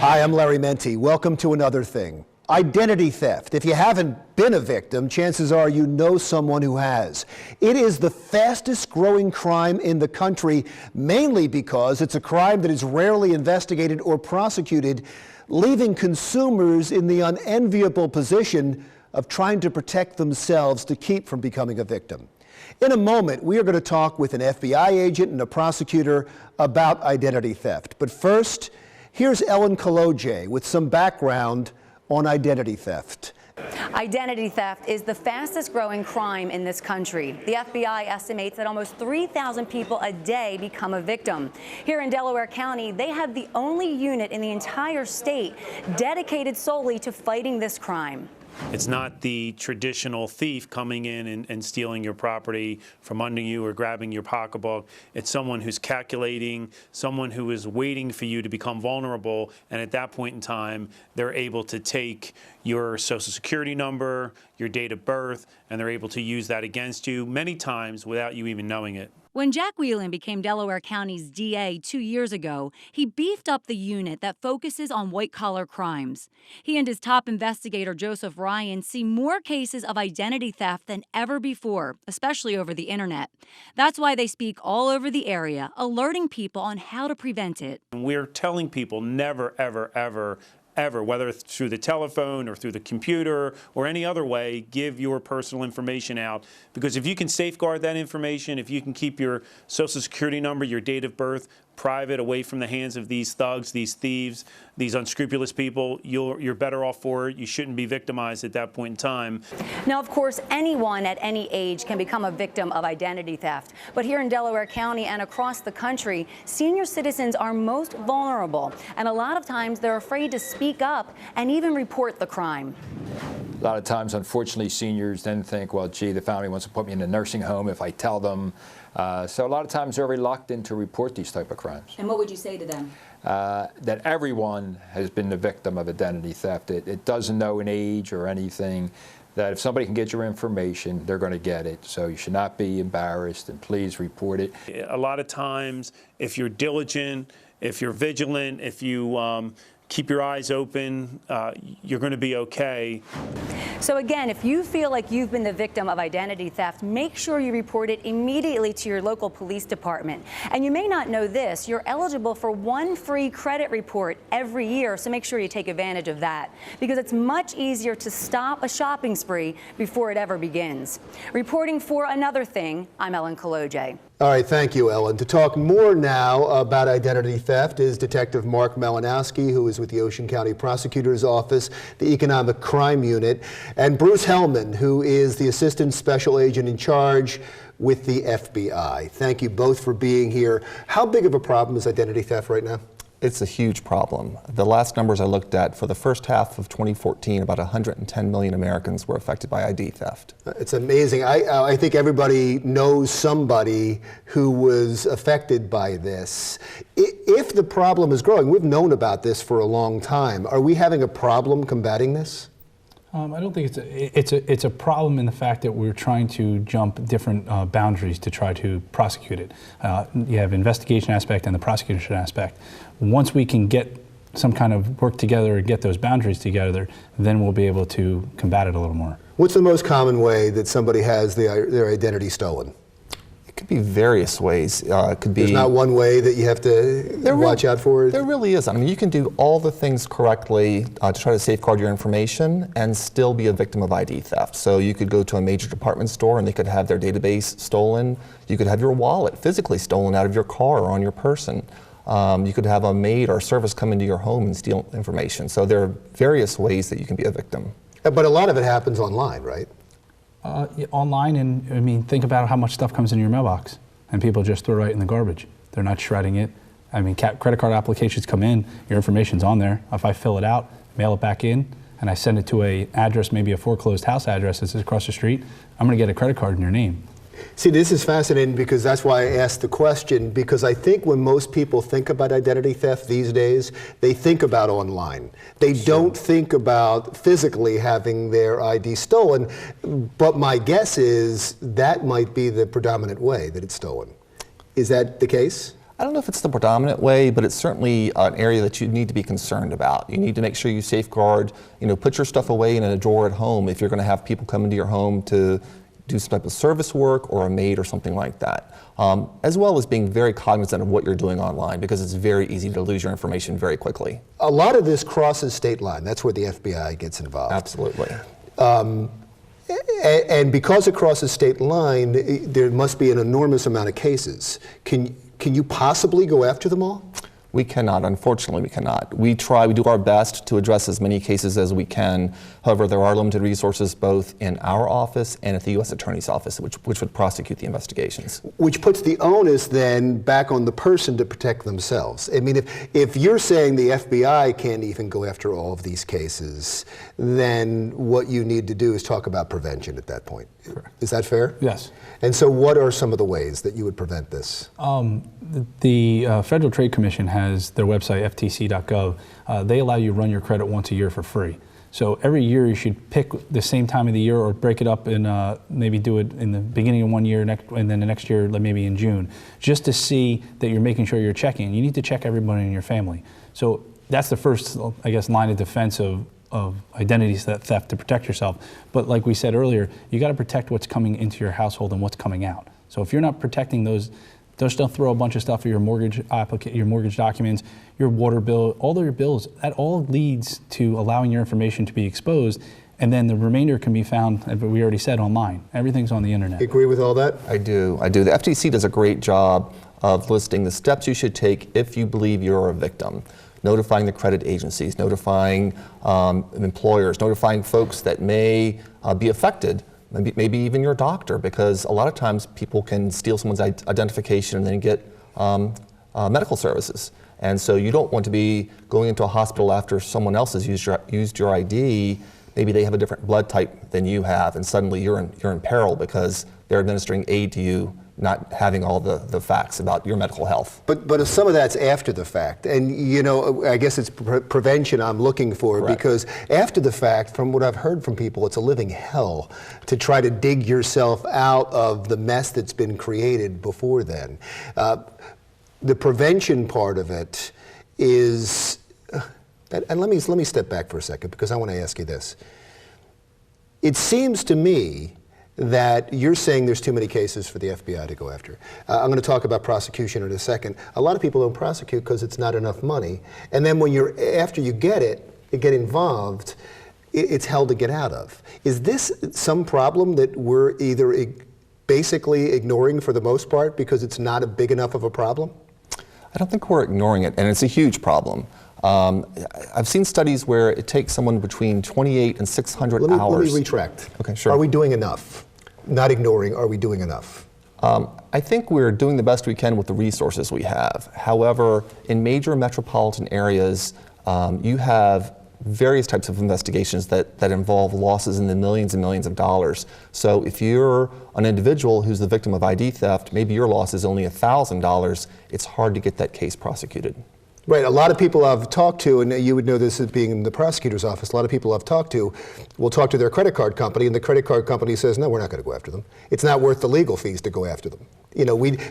Hi, I'm Larry Menti. Welcome to Another Thing. Identity theft. If you haven't been a victim, chances are you know someone who has. It is the fastest growing crime in the country, mainly because it's a crime that is rarely investigated or prosecuted, leaving consumers in the unenviable position of trying to protect themselves to keep from becoming a victim. In a moment, we are going to talk with an FBI agent and a prosecutor about identity theft. But first, here's Ellen Kolodziej with some background on identity theft. Identity theft is the fastest growing crime in this country. The FBI estimates that almost 3,000 people a day become a victim. Here in Delaware County, they have the only unit in the entire state dedicated solely to fighting this crime. It's not the traditional thief coming in and stealing your property from under you or grabbing your pocketbook. It's someone who's calculating, someone who is waiting for you to become vulnerable, and at that point in time, they're able to take your social security number, your date of birth, and they're able to use that against you many times without you even knowing it. When Jack Whelan became Delaware County's DA 2 years ago, he beefed up the unit that focuses on white-collar crimes. He and his top investigator, Joseph Ryan, see more cases of identity theft than ever before, especially over the internet. That's why they speak all over the area, alerting people on how to prevent it. We're telling people never, ever, ever, whether it's through the telephone or through the computer or any other way, give your personal information out. Because if you can safeguard that information, if you can keep your social security number, your date of birth private, away from the hands of these thugs, these thieves, these unscrupulous people, you're better off for it. You shouldn't be victimized at that point in time. Now, of course, anyone at any age can become a victim of identity theft. But here in Delaware County and across the country, senior citizens are most vulnerable. And a lot of times they're afraid to speak up and even report the crime. A lot of times, unfortunately, seniors then think, well, gee, the family wants to put me in a nursing home if I tell them. So a lot of times they're reluctant to report these type of crimes. And what would you say to them? That everyone has been the victim of identity theft. It doesn't know an age or anything. That if somebody can get your information, they're going to get it. So you should not be embarrassed, and please report it. A lot of times, if you're diligent, if you're vigilant, if you keep your eyes open, you're going to be okay. So again, if you feel like you've been the victim of identity theft, make sure you report it immediately to your local police department. And you may not know this, you're eligible for one free credit report every year, so make sure you take advantage of that, because it's much easier to stop a shopping spree before it ever begins. Reporting for Another Thing, I'm Ellen Kolodziej. All right, thank you, Ellen. To talk more now about identity theft is Detective Mark Malinkowski, who is with the Ocean County Prosecutor's Office, the Economic Crime Unit, and Bruce Helman, who is the Assistant Special Agent in charge with the FBI. Thank you both for being here. How big of a problem is identity theft right now? It's a huge problem. The last numbers I looked at, for the first half of 2014, about 110 million Americans were affected by ID theft. It's amazing. I think everybody knows somebody who was affected by this. If the problem is growing, we've known about this for a long time. Are we having a problem combating this? I don't think it's a problem in the fact that we're trying to jump different boundaries to try to prosecute it. You have investigation aspect and the prosecution aspect. Once we can get some kind of work together and get those boundaries together, then we'll be able to combat it a little more. What's the most common way that somebody has their identity stolen? It could be various ways. It could be. There's not one way that you have to watch out for? There really is. I mean, you can do all the things correctly to try to safeguard your information and still be a victim of ID theft. So you could go to a major department store and they could have their database stolen. You could have your wallet physically stolen out of your car or on your person. You could have a maid or service come into your home and steal information. So there are various ways that you can be a victim. But a lot of it happens online, right? Online, and I mean, think about how much stuff comes in your mailbox and people just throw it right in the garbage. They're not shredding it. I mean, credit card applications come in, your information's on there. If I fill it out, mail it back in, and I send it to an address, maybe a foreclosed house address that's across the street, I'm going to get a credit card in your name. See, this is fascinating because that's why I asked the question, because I think when most people think about identity theft these days, they think about online. They don't think about physically having their ID stolen, but my guess is that might be the predominant way that it's stolen. Is that the case? I don't know if it's the predominant way, but it's certainly an area that you need to be concerned about. You need to make sure you safeguard, put your stuff away in a drawer at home if you're going to have people come into your home to do some type of service work or a maid or something like that. As well as being very cognizant of what you're doing online, because it's very easy to lose your information very quickly. A lot of this crosses state line. That's where the FBI gets involved. Absolutely. And because it crosses state line, there must be an enormous amount of cases. Can you possibly go after them all? We cannot, unfortunately we cannot. We do our best to address as many cases as we can. However, there are limited resources both in our office and at the U.S. Attorney's Office, which would prosecute the investigations. Which puts the onus then back on the person to protect themselves. I mean, if you're saying the FBI can't even go after all of these cases, then what you need to do is talk about prevention at that point. Correct. Is that fair? Yes. And so what are some of the ways that you would prevent this? The Federal Trade Commission has their website, ftc.gov. They allow you to run your credit once a year for free. So every year you should pick the same time of the year or break it up and maybe do it in the beginning of one year and then the next year maybe in June, just to see that you're making sure you're checking. You need to check everybody in your family. So that's the first, I guess, line of defense of identity theft to protect yourself. But like we said earlier, you got to protect what's coming into your household and what's coming out. So if you're not protecting those, don't throw a bunch of stuff, your mortgage documents, your water bill, all of your bills. That all leads to allowing your information to be exposed, and then the remainder can be found, as we already said, online. Everything's on the internet. You agree with all that? I do. The FTC does a great job of listing the steps you should take if you believe you're a victim. Notifying the credit agencies, notifying employers, notifying folks that may be affected, maybe even your doctor, because a lot of times people can steal someone's identification and then get medical services. And so you don't want to be going into a hospital after someone else has used your ID. Maybe they have a different blood type than you have, and suddenly you're in peril because they're administering aid to you, not having all the facts about your medical health. But some of that's after the fact. And, I guess it's prevention I'm looking for. Correct. Because after the fact, from what I've heard from people, it's a living hell to try to dig yourself out of the mess that's been created before then. The prevention part of it is, and let me step back for a second, because I want to ask you this. It seems to me that you're saying there's too many cases for the FBI to go after. I'm going to talk about prosecution in a second. A lot of people don't prosecute because it's not enough money. And then after you get involved, it's hell to get out of. Is this some problem that we're either basically ignoring for the most part because it's not a big enough of a problem? I don't think we're ignoring it, and it's a huge problem. I've seen studies where it takes someone between 28 and 600 hours. Let me retract. Okay, sure. Are we doing enough? Not ignoring, are we doing enough? I think we're doing the best we can with the resources we have. However, in major metropolitan areas, you have various types of investigations that involve losses in the millions and millions of dollars. So if you're an individual who's the victim of ID theft, maybe your loss is only $1,000, it's hard to get that case prosecuted. Right, a lot of people I've talked to, and you would know this as being in the prosecutor's office, a lot of people I've talked to will talk to their credit card company, and the credit card company says, no, we're not going to go after them. It's not worth the legal fees to go after them.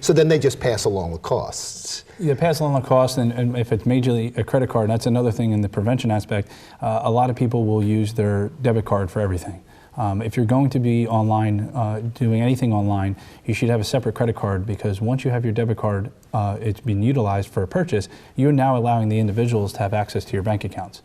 So then they just pass along the costs. Yeah, pass along the cost, and if it's majorly a credit card, that's another thing in the prevention aspect. A lot of people will use their debit card for everything. If you're going to be online, doing anything online, you should have a separate credit card, because once you have your debit card, it's been utilized for a purchase, you're now allowing the individuals to have access to your bank accounts.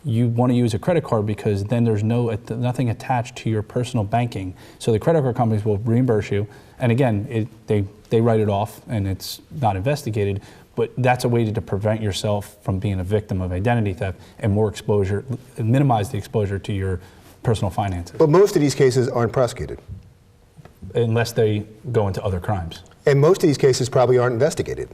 You want to use a credit card because then there's nothing attached to your personal banking. So the credit card companies will reimburse you, and again, they write it off and it's not investigated, but that's a way to prevent yourself from being a victim of identity theft and more exposure, minimize the exposure to your personal finances. But most of these cases aren't prosecuted. Unless they go into other crimes. And most of these cases probably aren't investigated.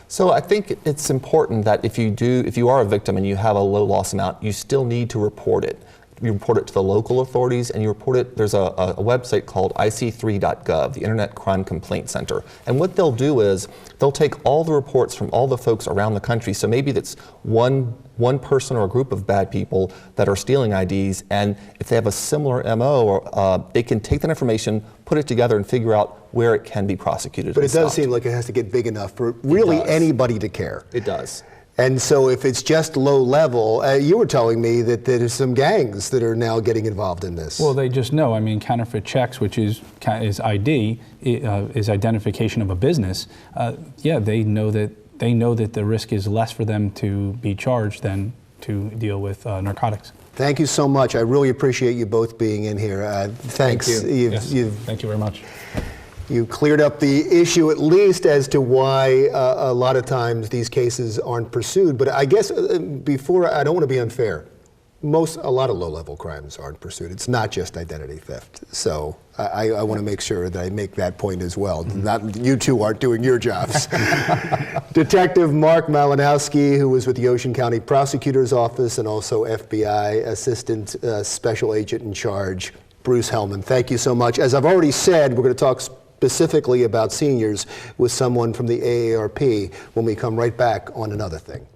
So I think it's important that if you are a victim and you have a low loss amount, you still need to report it. You report it to the local authorities, and you report it. There's a website called ic3.gov, the Internet Crime Complaint Center. And what they'll do is they'll take all the reports from all the folks around the country. So maybe that's one one person or a group of bad people that are stealing IDs, and if they have a similar MO, or they can take that information, put it together, and figure out where it can be prosecuted. But and it does stopped. seem like it has to get big enough for really anybody to care. It does. And so if it's just low level, you were telling me that there's some gangs that are now getting involved in this. Well, they just know. I mean, counterfeit checks, which is ID, is identification of a business. Yeah, they know that the risk is less for them to be charged than to deal with narcotics. Thank you so much. I really appreciate you both being in here. Thanks. Thank you. Thank you very much. You cleared up the issue at least as to why a lot of times these cases aren't pursued. But I guess before, I don't want to be unfair. A lot of low-level crimes aren't pursued. It's not just identity theft. So I want to make sure that I make that point as well. Not you two aren't doing your jobs. Detective Mark Malinkowski, who was with the Ocean County Prosecutor's Office, and also FBI Assistant Special Agent in Charge, Bruce Helman. Thank you so much. As I've already said, we're going to talk specifically about seniors with someone from the AARP when we come right back on Another Thing.